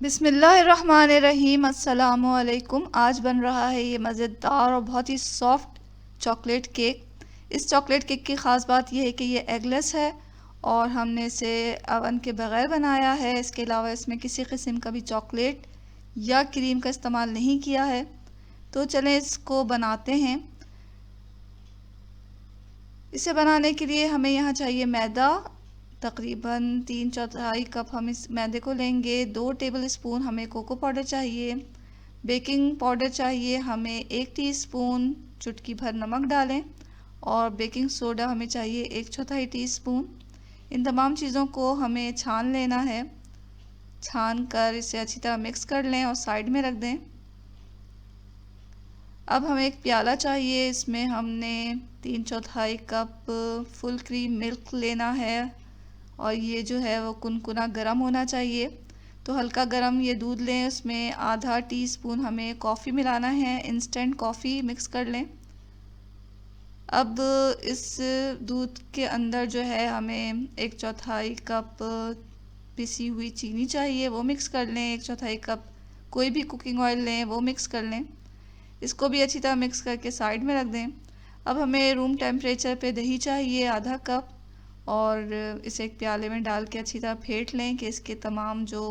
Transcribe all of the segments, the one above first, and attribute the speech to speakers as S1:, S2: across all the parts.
S1: बिस्मिल्लाहिर्रहमानिर्रहीम। अस्सलामु अलैकुम। आज बन रहा है ये मज़ेदार और बहुत ही सॉफ्ट चॉकलेट केक। इस चॉकलेट केक की ख़ास बात यह है कि ये एगलेस है और हमने इसे अवन के बग़ैर बनाया है। इसके अलावा इसमें किसी किस्म का भी चॉकलेट या क्रीम का इस्तेमाल नहीं किया है। तो चलें इसको बनाते हैं। इसे बनाने के लिए हमें यहाँ चाहिए मैदा। तकरीबन 3/4 कप हम इस मैदे को लेंगे। 2 टेबल स्पून हमें कोको पाउडर चाहिए। बेकिंग पाउडर चाहिए हमें 1 टीस्पून। चुटकी भर नमक डालें और बेकिंग सोडा हमें चाहिए 1/4 टीस्पून। इन तमाम चीज़ों को हमें छान लेना है। छान कर इसे अच्छी तरह मिक्स कर लें और साइड में रख दें। अब हमें एक प्याला चाहिए। इसमें हमने 3/4 कप फुल क्रीम मिल्क लेना है और ये जो है वो कुनकुना गर्म होना चाहिए। तो हल्का गर्म ये दूध लें। उसमें आधा टीस्पून हमें कॉफ़ी मिलाना है। इंस्टेंट कॉफ़ी मिक्स कर लें। अब इस दूध के अंदर जो है हमें 1/4 कप पिसी हुई चीनी चाहिए, वो मिक्स कर लें। 1/4 कप कोई भी कुकिंग ऑयल लें, वो मिक्स कर लें। इसको भी अच्छी तरह मिक्स करके साइड में रख दें। अब हमें रूम टेम्परेचर पे दही चाहिए आधा कप और इसे एक प्याले में डाल के अच्छी तरह फेंट लें कि इसके तमाम जो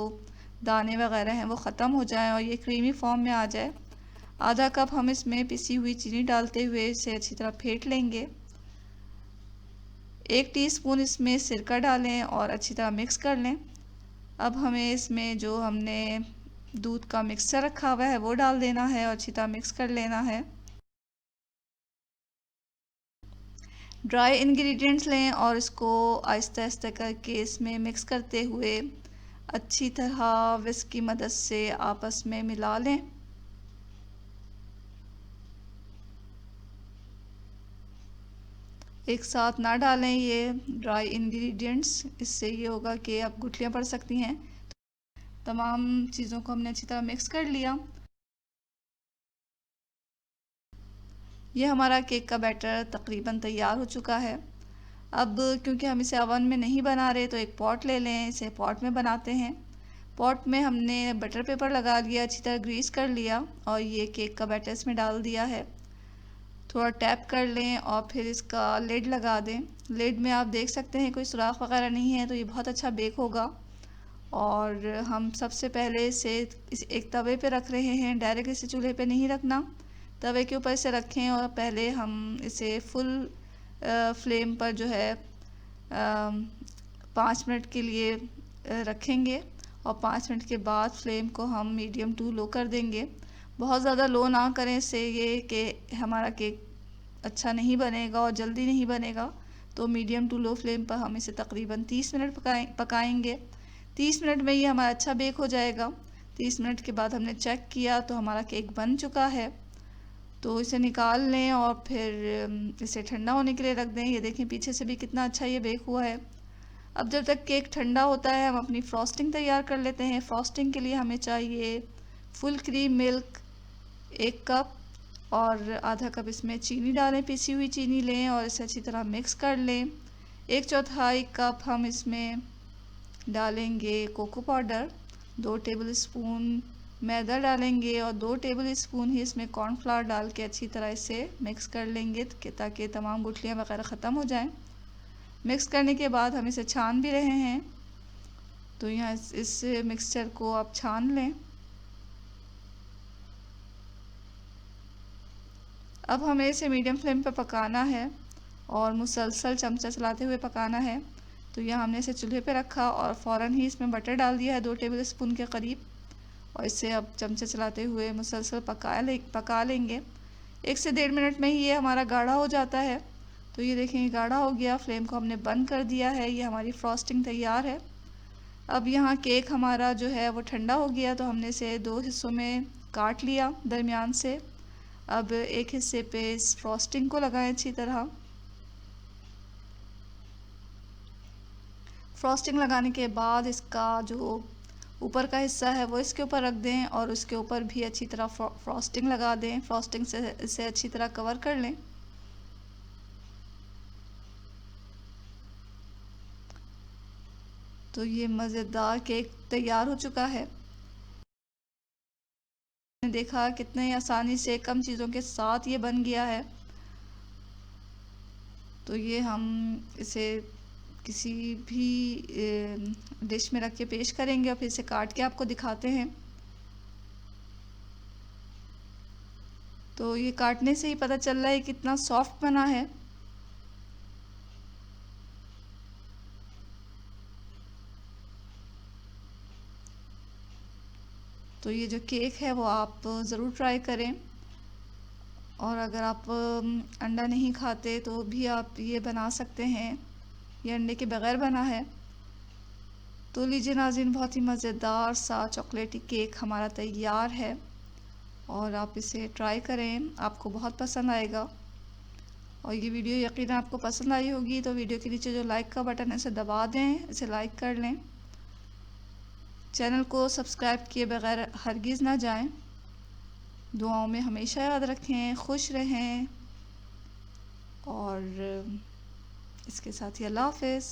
S1: दाने वगैरह हैं वो ख़त्म हो जाएं और ये क्रीमी फॉर्म में आ जाए। आधा कप हम इसमें पिसी हुई चीनी डालते हुए इसे अच्छी तरह फेंट लेंगे। 1 टीस्पून इसमें सिरका डालें और अच्छी तरह मिक्स कर लें। अब हमें इसमें जो हमने दूध का मिक्सचर रखा हुआ है वो डाल देना है और अच्छी तरह मिक्स कर लेना है। ड्राई इंग्रेडिएंट्स लें और इसको आहिस्ता आहिस्ता करके इसमें मिक्स करते हुए अच्छी तरह विस्क की मदद से आपस में मिला लें। एक साथ ना डालें ये ड्राई इंग्रेडिएंट्स, इससे ये होगा कि अब गुठलियाँ पड़ सकती हैं। तमाम चीज़ों को हमने अच्छी तरह मिक्स कर लिया। ये हमारा केक का बैटर तकरीबन तैयार हो चुका है। अब क्योंकि हम इसे ओवन में नहीं बना रहे तो एक पॉट ले लें। इसे पॉट में बनाते हैं। पॉट में हमने बटर पेपर लगा लिया, अच्छी तरह ग्रीस कर लिया और ये केक का बैटर इसमें डाल दिया है। थोड़ा टैप कर लें और फिर इसका लिड लगा दें। लिड में आप देख सकते हैं कोई सुराख वगैरह नहीं है, तो ये बहुत अच्छा बेक होगा। और हम सबसे पहले इसे एक तवे पे रख रहे हैं। डायरेक्ट इसे चूल्हे पे नहीं रखना, तवे के ऊपर इसे रखें और पहले हम इसे फुल फ्लेम पर जो है 5 मिनट के लिए रखेंगे और 5 मिनट के बाद फ्लेम को हम मीडियम टू लो कर देंगे। बहुत ज़्यादा लो ना करें, इससे ये कि हमारा केक अच्छा नहीं बनेगा और जल्दी नहीं बनेगा। तो मीडियम टू लो फ्लेम पर हम इसे तकरीबन 30 मिनट पकाएंगे। 30 मिनट में ये हमारा अच्छा बेक हो जाएगा। 30 मिनट के बाद हमने चेक किया तो हमारा केक बन चुका है। तो इसे निकाल लें और फिर इसे ठंडा होने के लिए रख दें। ये देखें पीछे से भी कितना अच्छा ये बेक हुआ है। अब जब तक केक ठंडा होता है हम अपनी फ्रॉस्टिंग तैयार कर लेते हैं। फ्रॉस्टिंग के लिए हमें चाहिए फुल क्रीम मिल्क 1 कप और आधा कप इसमें चीनी डालें, पिसी हुई चीनी लें और इसे अच्छी तरह मिक्स कर लें। 1/4 कप हम इसमें डालेंगे कोको पाउडर। 2 टेबल स्पून मैदा डालेंगे और 2 टेबल स्पून ही इसमें कॉर्नफ्लावर डाल के अच्छी तरह इसे मिक्स कर लेंगे ताकि तमाम गुठलियाँ वगैरह ख़त्म हो जाएं। मिक्स करने के बाद हम इसे छान भी रहे हैं, तो यहाँ इस मिक्सचर को आप छान लें। अब हमें इसे मीडियम फ्लेम पर पकाना है और मुसलसल चमचा चलाते हुए पकाना है। तो यहाँ हमने इसे चूल्हे पे रखा और फ़ौरन ही इसमें बटर डाल दिया है 2 टेबल स्पून के करीब और इसे अब चमचा चलाते हुए मुसलसल पका लेंगे। 1 से 1.5 मिनट में ही ये हमारा गाढ़ा हो जाता है। तो ये देखें ये गाढ़ा हो गया। फ्लेम को हमने बंद कर दिया है। ये हमारी फ्रॉस्टिंग तैयार है। अब यहाँ केक हमारा जो है वो ठंडा हो गया, तो हमने इसे 2 हिस्सों में काट लिया दरमियान से। अब एक हिस्से पे इस फ्रॉस्टिंग को लगाएं अच्छी तरह। फ्रॉस्टिंग लगाने के बाद इसका जो ऊपर का हिस्सा है वो इसके ऊपर रख दें और उसके ऊपर भी अच्छी तरह फ्रॉस्टिंग लगा दें। फ्रॉस्टिंग से इसे अच्छी तरह कवर कर लें। तो ये मज़ेदार केक तैयार हो चुका है। देखा कितने आसानी से कम चीज़ों के साथ ये बन गया है। तो ये हम इसे किसी भी डिश में रख के पेश करेंगे और फिर इसे काट के आपको दिखाते हैं। तो ये काटने से ही पता चल रहा है कितना सॉफ्ट बना है। तो ये जो केक है वो आप ज़रूर ट्राई करें। और अगर आप अंडा नहीं खाते तो भी आप ये बना सकते हैं, ये अंडे के बगैर बना है। तो लीजिए नाज़रीन, बहुत ही मज़ेदार सा चॉकलेटी केक हमारा तैयार है और आप इसे ट्राई करें, आपको बहुत पसंद आएगा। और ये वीडियो यकीनन आपको पसंद आई होगी, तो वीडियो के नीचे जो लाइक का बटन है इसे दबा दें, इसे लाइक कर लें। चैनल को सब्सक्राइब किए बगैर हरगिज़ ना जाएं। दुआओं में हमेशा याद रखें, खुश रहें और इसके साथ ही अल्लाह हाफ़िज़।